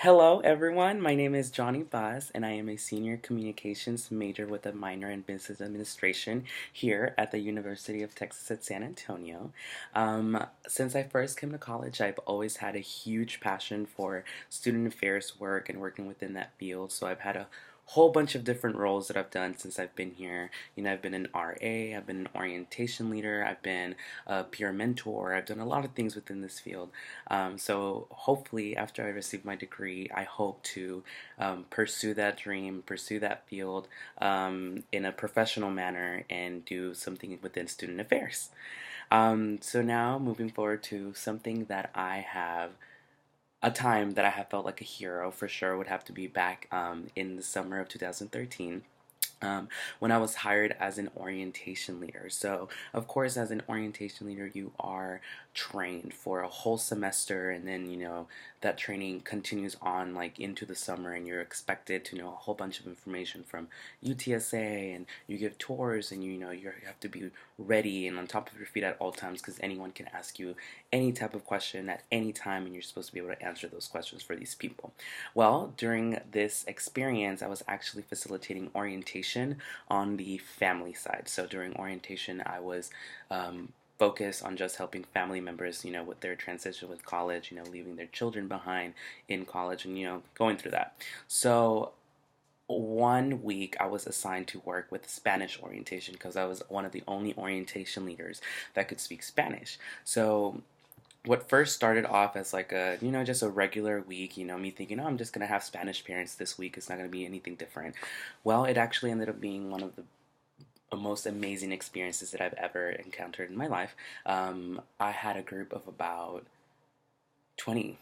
Hello, everyone. My name is Johnny Vaz, and I am a senior communications major with a minor in business administration here at the University of Texas at San Antonio. Since I first came to college, I've always had a huge passion for student affairs work and working within that field. So I've had a whole bunch of different roles that I've done since I've been here. I've been an RA, I've been an orientation leader, I've been a peer mentor, I've done a lot of things within this field. So hopefully, after I receive my degree, I hope to pursue that dream, pursue that field in a professional manner, and do something within student affairs. So now, moving forward to something that I have a time that I have felt like a hero for sure would have to be back in the summer of 2013 when I was hired as an orientation leader. So, of course, as an orientation leader, you are trained for a whole semester, and then that training continues on like into the summer, and you're expected to know a whole bunch of information from UTSA, and you give tours, and you have to be ready and on top of your feet at all times because anyone can ask you any type of question at any time, and you're supposed to be able to answer those questions for these people. Well, during this experience, I was actually facilitating orientation on the family side. So during orientation, I was focused on just helping family members, with their transition with college, leaving their children behind in college and, going through that. So one week I was assigned to work with Spanish orientation because I was one of the only orientation leaders that could speak Spanish. So what first started off as like a just a regular week, me thinking, oh, I'm just gonna have Spanish parents this week, it's not gonna be anything different. Well, it actually ended up being one of the most amazing experiences that I've ever encountered in my life. I had a group of about 20,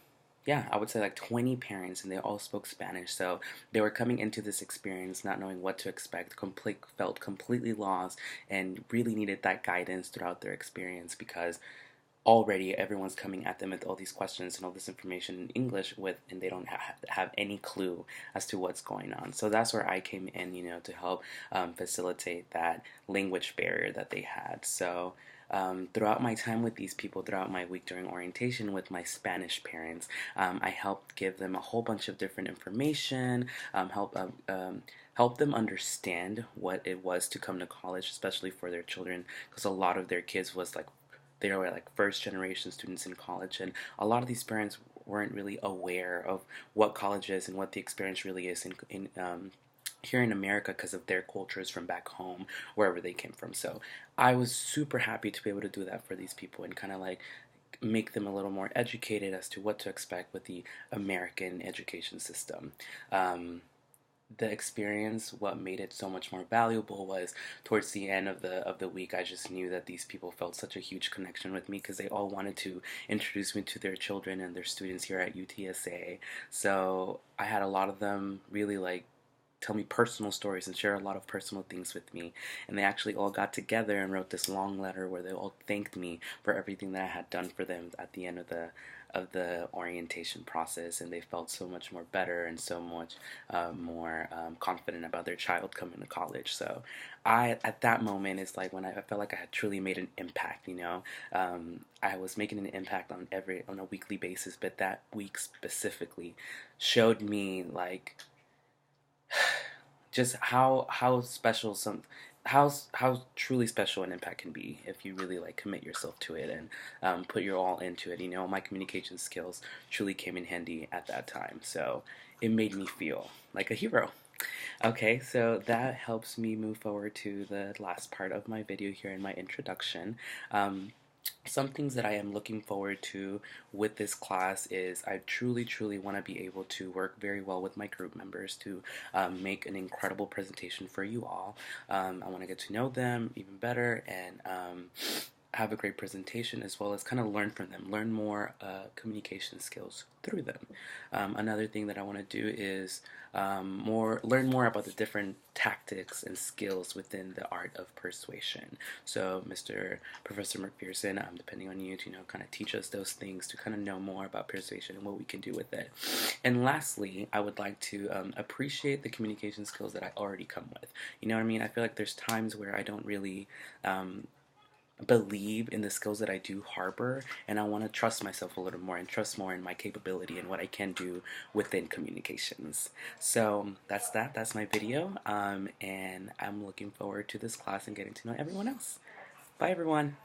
yeah, I would say like 20 parents, and they all spoke Spanish. So they were coming into this experience not knowing what to expect, felt completely lost, and really needed that guidance throughout their experience because already everyone's coming at them with all these questions and all this information in English and they don't have any clue as to what's going on. So that's where I came in, to help facilitate that language barrier that they had. So throughout my time with these people, throughout my week during orientation with my Spanish parents, I helped give them a whole bunch of different information, help them understand what it was to come to college, especially for their children, because a lot of their kids was like they were like first generation students in college, and a lot of these parents weren't really aware of what college is and what the experience really is in here in America because of their cultures from back home, wherever they came from. So I was super happy to be able to do that for these people and kind of like make them a little more educated as to what to expect with the American education system. The experience, what made it so much more valuable was towards the end of the week, I just knew that these people felt such a huge connection with me because they all wanted to introduce me to their children and their students here at UTSA. So I had a lot of them really like tell me personal stories and share a lot of personal things with me. And they actually all got together and wrote this long letter where they all thanked me for everything that I had done for them at the end of the orientation process, and they felt so much more better and so much more confident about their child coming to college. So at that moment, it's like when I felt like I had truly made an impact. I was making an impact on a weekly basis, but that week specifically showed me like just how special how truly special an impact can be if you really like commit yourself to it and put your all into it. My communication skills truly came in handy at that time, so it made me feel like a hero. Okay, so that helps me move forward to the last part of my video here in my introduction. Some things that I am looking forward to with this class is I truly want to be able to work very well with my group members to make an incredible presentation for you all. I want to get to know them even better and have a great presentation, as well as kind of learn from them, learn more communication skills through them. Another thing that I want to do is learn more about the different tactics and skills within the art of persuasion. So, Professor McPherson, depending on you to kind of teach us those things to kind of know more about persuasion and what we can do with it. And lastly, I would like to appreciate the communication skills that I already come with. You know what I mean? I feel like there's times where I don't really believe in the skills that I do harbor, and I want to trust myself a little more and trust more in my capability and what I can do within communications. So that's that. That's my video, and I'm looking forward to this class and getting to know everyone else. Bye, everyone.